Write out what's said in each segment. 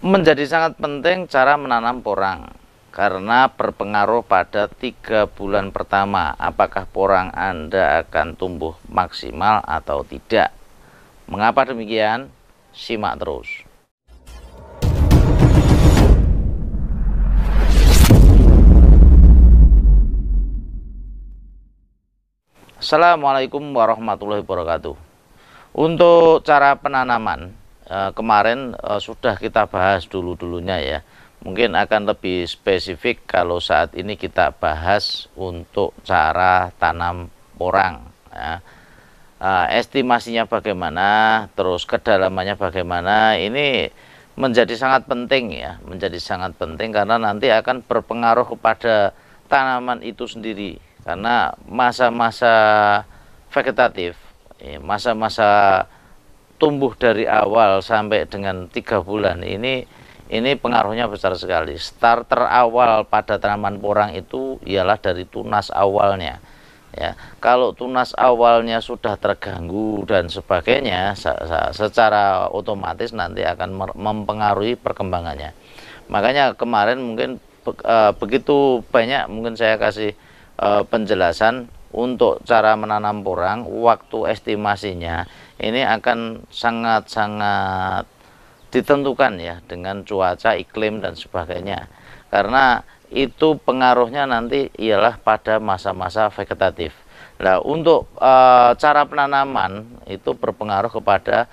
Menjadi sangat penting cara menanam porang karena berpengaruh pada 3 bulan pertama apakah porang Anda akan tumbuh maksimal atau tidak. Mengapa demikian? Simak terus. Assalamualaikum warahmatullahi wabarakatuh. Untuk cara penanaman kemarin sudah kita bahas dulunya ya. Mungkin akan lebih spesifik kalau saat ini kita bahas untuk cara tanam porang ya. Estimasinya bagaimana, terus kedalamannya bagaimana, ini menjadi sangat penting ya, menjadi sangat penting karena nanti akan berpengaruh kepada tanaman itu sendiri. Karena masa-masa vegetatif, masa-masa tumbuh dari awal sampai dengan 3 bulan ini pengaruhnya besar sekali. Starter awal pada tanaman porang itu ialah dari tunas awalnya ya. Kalau tunas awalnya sudah terganggu dan sebagainya, secara otomatis nanti akan mempengaruhi perkembangannya. Makanya kemarin mungkin begitu banyak mungkin saya kasih penjelasan untuk cara menanam porang, waktu estimasinya ini akan sangat-sangat ditentukan ya dengan cuaca, iklim dan sebagainya. Karena itu pengaruhnya nanti ialah pada masa-masa vegetatif. Nah, untuk cara penanaman itu berpengaruh kepada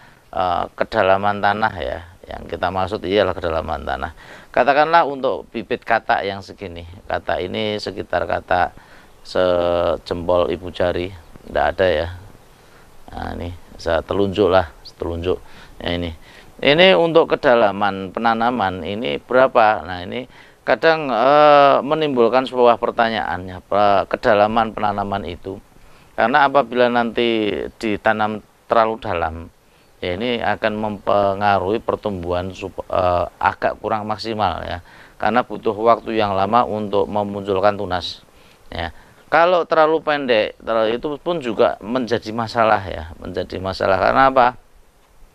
kedalaman tanah ya. Yang kita maksud ialah kedalaman tanah. Katakanlah untuk bibit katak yang segini. Katak ini sekitar katak sejempol ibu jari, tidak ada ya. Nah, ini saya telunjuk lah, telunjuk ya. Ini untuk kedalaman penanaman ini berapa. Nah, ini kadang menimbulkan sebuah pertanyaan ya, kedalaman penanaman itu, karena apabila nanti ditanam terlalu dalam ya, ini akan mempengaruhi pertumbuhan agak kurang maksimal ya, karena butuh waktu yang lama untuk memunculkan tunas ya. Kalau terlalu pendek, itu pun juga menjadi masalah ya, menjadi masalah. Karena apa?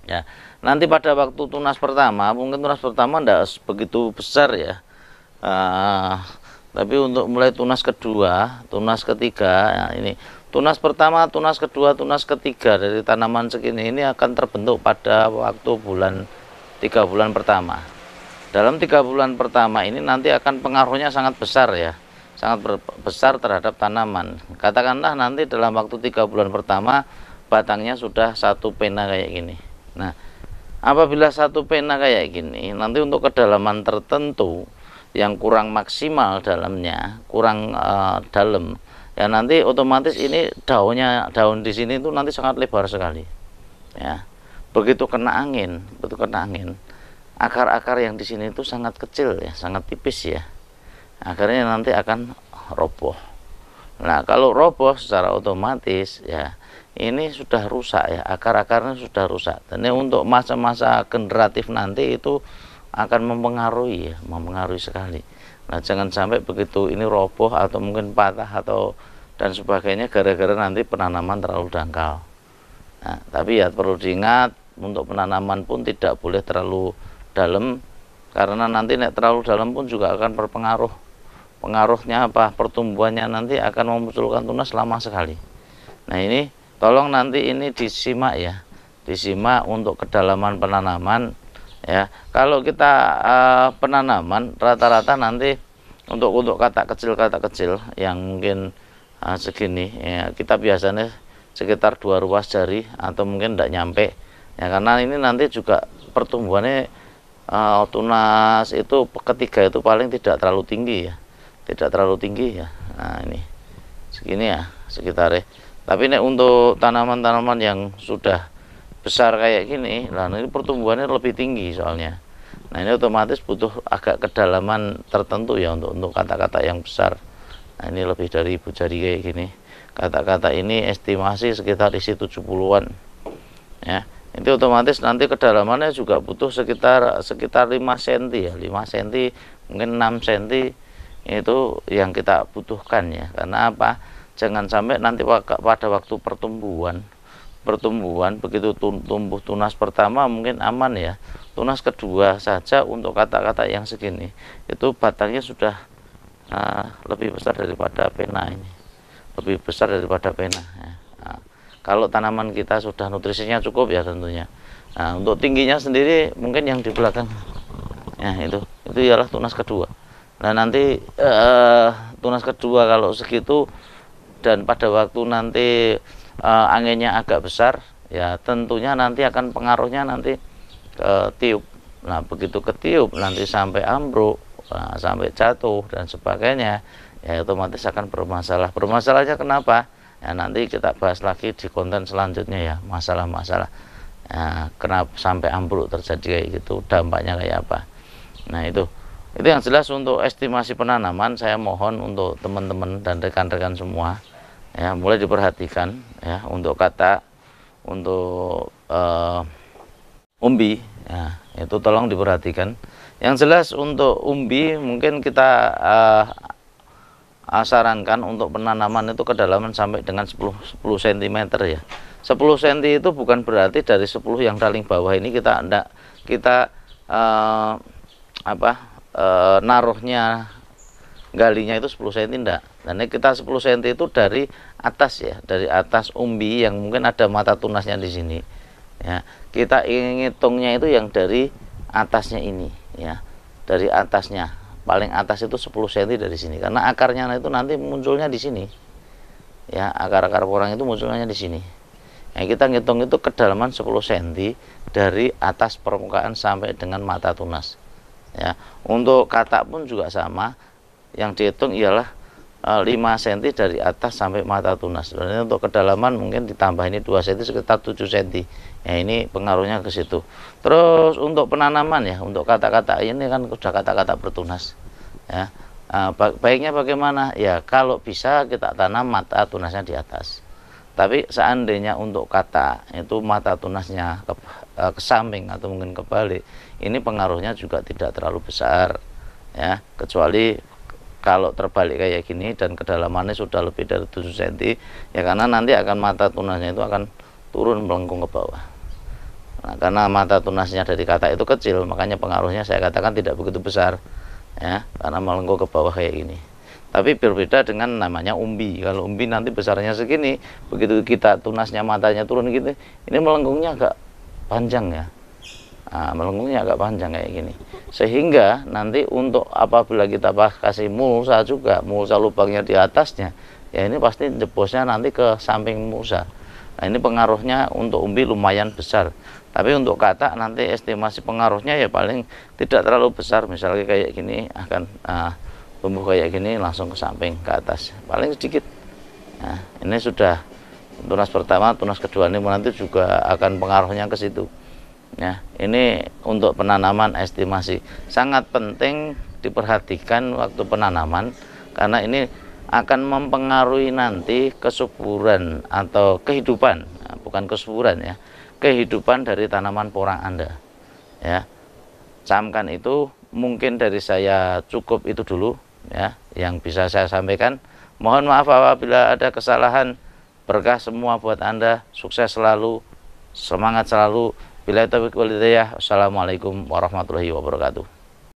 Ya, nanti pada waktu tunas pertama, mungkin tunas pertama tidak begitu besar ya. Tapi untuk mulai tunas kedua, tunas ketiga, ya ini tunas pertama, tunas kedua, tunas ketiga dari tanaman segini ini akan terbentuk pada waktu 3 bulan pertama. Dalam 3 bulan pertama ini nanti akan pengaruhnya sangat besar ya. Sangat besar terhadap tanaman. Katakanlah nanti dalam waktu 3 bulan pertama batangnya sudah 1 pena kayak gini. Nah, apabila 1 pena kayak gini, nanti untuk kedalaman tertentu yang kurang maksimal dalamnya, kurang dalam ya, nanti otomatis ini daun di sini itu nanti sangat lebar sekali ya. Begitu kena angin, akar-akar yang di sini itu sangat kecil ya, sangat tipis ya. Akhirnya nanti akan roboh. Nah, kalau roboh secara otomatis ya, ini sudah rusak ya, akar-akarnya sudah rusak. Dan ini untuk masa-masa generatif nanti itu akan mempengaruhi ya, mempengaruhi sekali. Nah, jangan sampai begitu ini roboh atau mungkin patah atau dan sebagainya gara-gara nanti penanaman terlalu dangkal. Nah, tapi ya perlu diingat, untuk penanaman pun tidak boleh terlalu dalam, karena nanti terlalu dalam pun juga akan berpengaruh. Pengaruhnya apa? Pertumbuhannya nanti akan memunculkan tunas lama sekali. Nah, ini tolong nanti ini disimak ya, disimak untuk kedalaman penanaman ya. Kalau kita penanaman rata-rata nanti untuk katak kecil yang mungkin segini ya, kita biasanya sekitar 2 ruas jari atau mungkin tidak nyampe ya, karena ini nanti juga pertumbuhannya tunas itu ketiga itu paling tidak terlalu tinggi ya, tidak terlalu tinggi ya. Nah, ini segini ya sekitarnya. Tapi ini untuk tanaman-tanaman yang sudah besar kayak gini, nah ini pertumbuhannya lebih tinggi soalnya. Nah, ini otomatis butuh agak kedalaman tertentu ya untuk kata-kata yang besar. Nah, ini lebih dari ibu jari kayak gini. Kata-kata ini estimasi sekitar isi 70-an ya. Itu otomatis nanti kedalamannya juga butuh sekitar 5 cm ya, 5 cm mungkin 6 cm itu yang kita butuhkan ya. Karena apa? Jangan sampai nanti pada waktu pertumbuhan pertumbuhan, begitu tumbuh tunas pertama mungkin aman ya, tunas kedua saja untuk kata-kata yang segini itu batangnya sudah lebih besar daripada pena, ini lebih besar daripada pena ya. Nah, kalau tanaman kita sudah nutrisinya cukup ya tentunya. Nah, untuk tingginya sendiri mungkin yang di belakang ya, itu ialah tunas kedua. Nah, nanti tunas kedua kalau segitu dan pada waktu nanti anginnya agak besar ya, tentunya nanti akan pengaruhnya nanti ke tiup. Nah, begitu ketiup nanti sampai ambruk, sampai jatuh dan sebagainya ya, otomatis akan bermasalah. Bermasalahnya kenapa ya, nanti kita bahas lagi di konten selanjutnya ya, masalah-masalah ya, kenapa sampai ambruk terjadi kayak gitu, dampaknya kayak apa. Nah, itu yang jelas untuk estimasi penanaman. Saya mohon untuk teman-teman dan rekan-rekan semua ya, mulai diperhatikan ya, untuk kata, untuk umbi ya, itu tolong diperhatikan. Yang jelas untuk umbi mungkin kita sarankan untuk penanaman itu kedalaman sampai dengan 10 cm ya. 10 cm itu bukan berarti dari 10 yang paling bawah ini kita naruhnya galinya itu 10 cm enggak. Dan kita 10 cm itu dari atas ya, dari atas umbi yang mungkin ada mata tunasnya di sini ya. Kita ngitungnya itu yang dari atasnya ini ya, dari atasnya paling atas itu 10 cm dari sini, karena akarnya itu nanti munculnya di sini ya, akar-akar porang itu munculnya di sini ya. Kita ngitung itu kedalaman 10 cm dari atas permukaan sampai dengan mata tunas ya. Untuk katak pun juga sama, yang dihitung ialah 5 cm dari atas sampai mata tunas. Sebenarnya untuk kedalaman mungkin ditambah ini 2 cm, sekitar 7 cm ya, ini pengaruhnya ke situ. Terus untuk penanaman ya, untuk kata-kata ini kan sudah kata-kata bertunas ya. Baiknya bagaimana ya, kalau bisa kita tanam mata tunasnya di atas. Tapi seandainya untuk kata itu mata tunasnya ke samping atau mungkin kebalik, ini pengaruhnya juga tidak terlalu besar ya, kecuali kalau terbalik kayak gini dan kedalamannya sudah lebih dari 7 cm ya, karena nanti akan mata tunasnya itu akan turun melengkung ke bawah. Nah, karena mata tunasnya dari kata itu kecil, makanya pengaruhnya saya katakan tidak begitu besar ya, karena melengkung ke bawah kayak gini. Tapi berbeda dengan namanya umbi. Kalau umbi nanti besarnya segini, begitu kita tunasnya matanya turun gitu, ini melengkungnya agak panjang ya. Nah, melengkungnya agak panjang kayak gini, sehingga nanti untuk apabila kita kasih mulsa juga, mulsa lubangnya di atasnya ya, ini pasti jebosnya nanti ke samping mulsa. Nah, ini pengaruhnya untuk umbi lumayan besar. Tapi untuk katak nanti estimasi pengaruhnya ya paling tidak terlalu besar. Misalnya kayak gini akan tumbuh kayak gini langsung ke samping, ke atas, paling sedikit. Nah, ini sudah tunas pertama, tunas kedua ini nanti juga akan pengaruhnya ke situ. Ya, ini untuk penanaman estimasi sangat penting diperhatikan waktu penanaman, karena ini akan mempengaruhi nanti kesuburan atau kehidupan, nah, bukan kesuburan ya, kehidupan dari tanaman porang Anda ya. Camkan itu. Mungkin dari saya cukup itu dulu ya yang bisa saya sampaikan. Mohon maaf apabila ada kesalahan. Berkah semua buat Anda, sukses selalu, semangat selalu. Billahi taufiq wal hidayah. Wassalamualaikum warahmatullahi wabarakatuh.